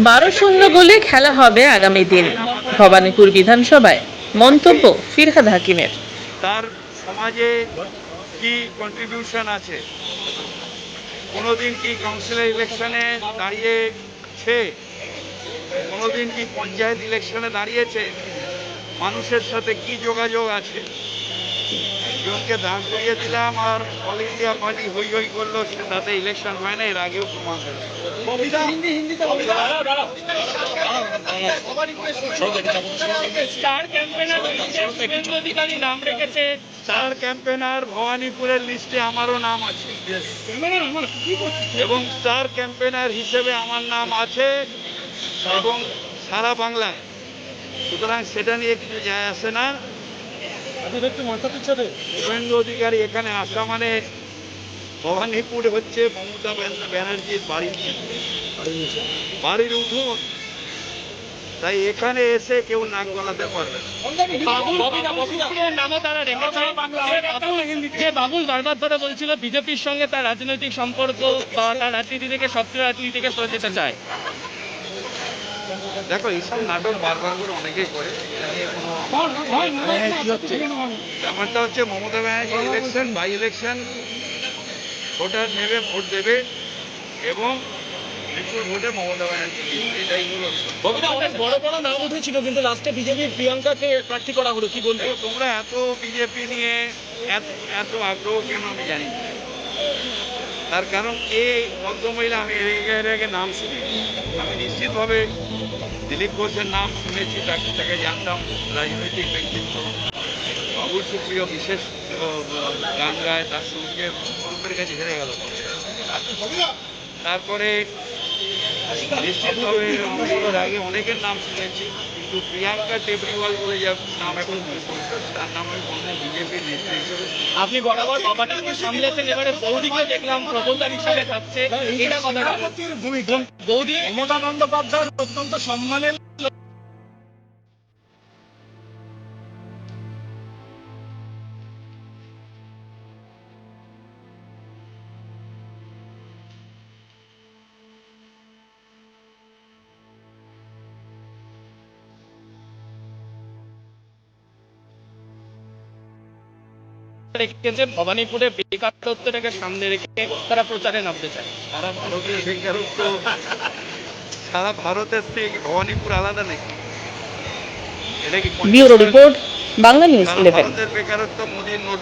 12-0 গোলে খেলা হবে আগামী দিন ভবানীপুর বিধানসভায়, মন্তব্য ফিরহাদ হাকিমের। তার সমাজে কি কন্ট্রিবিউশন আছে, কোনোদিন কি কাউন্সিলর ইলেকশনে দাঁড়িয়েছে, কোনোদিন কি পঞ্চায়েত ইলেকশনে দাঁড়িয়েছে, মানুষের সাথে কি যোগাযোগ আছে। একজনকে দাঁড় করিয়ে দিলাম আর অল ইন্ডিয়া পার্টি হই হই করলো, সে তাতে ইলেকশন হয় না, এর আগেও প্রমাণ হয়েছে। স্টার ক্যাম্পেনার ভবানীপুরের লিস্টে আমারও নাম আছে এবং স্টার ক্যাম্পেনার হিসেবে আমার নাম আছে এবং সারা বাংলায়। সুতরাং সেটা নিয়ে কিছু যায় আসে না। শুভেন্দু অধিকারী এখানে আসা মানে ভবানীপুর হচ্ছে মমতা ব্যানার্জির বাড়ির উঠোন, তাই এখানে এসে কেউ নাক গলাতে পারবে না। বাবুল বারবার ধরে বলছিল বিজেপির সঙ্গে তার রাজনৈতিক সম্পর্ক বা তার রাজনীতি থেকে সক্রিয় রাজনীতি থেকে সরে যেতে চায়। দেখো, এইসব নাটক বারবার করে অনেকেই করে, ব্যাপারটা হচ্ছে Mamata Banerjee election, by election, voter নেবে, ভোট দেবে এবং বিপুল ভোটে মমতা ব্যানার্জি এটাই হলো। অনেক বড় বড় নাম উঠেছিল কিন্তু লাস্টে বিজেপি প্রিয়াঙ্কাকে প্রার্থী করা হলো, কি বলবো? তোমরা এত বিজেপি নিয়ে এত আগ্রহ কেন আমি জানি না। তার কারণ এই ভদ্রমহিলা আমি এর আগে নাম শুনি, আমি নিশ্চিতভাবে দিলীপ ঘোষের নাম শুনেছি, তাকে জানতাম, রাজনৈতিক ব্যক্তিত্ব। বাবুল সুপ্রিয় বিশেষ গান গায়, তার সঙ্গে গ্রুপের কাছে হেরে গেল। তারপরে নিশ্চিতভাবে অনেকের আগে অনেকের নাম শুনেছি, কিন্তু প্রিয়াঙ্কা টেবরিওয়াল বলে যার নাম এখন তার নাম আমি কোনো বিজেপির নেত্রী হিসেবে। আপনি বরাবর বাবাকে সামলেছেন, এবারে বৌদিকে দেখলাম প্রবন্ধক হিসাবে থাকছে, এটা কথা বৌদি মমতা বন্দ্যোপাধ্যায়ের অত্যন্ত সম্মানের রেখেছে, ভবানীপুরে বেকারত্বটাকে সামনে রেখে তারা প্রচারে নামতে চায়। সারা ভারতের বেকারত্ব, সারা ভারতের থেকে ভবানীপুর আলাদা নাকি? এটা কি ব্যুরো রিপোর্ট, বাংলা নিউজ 11। ভারতের বেকারত্ব মোদীর নোট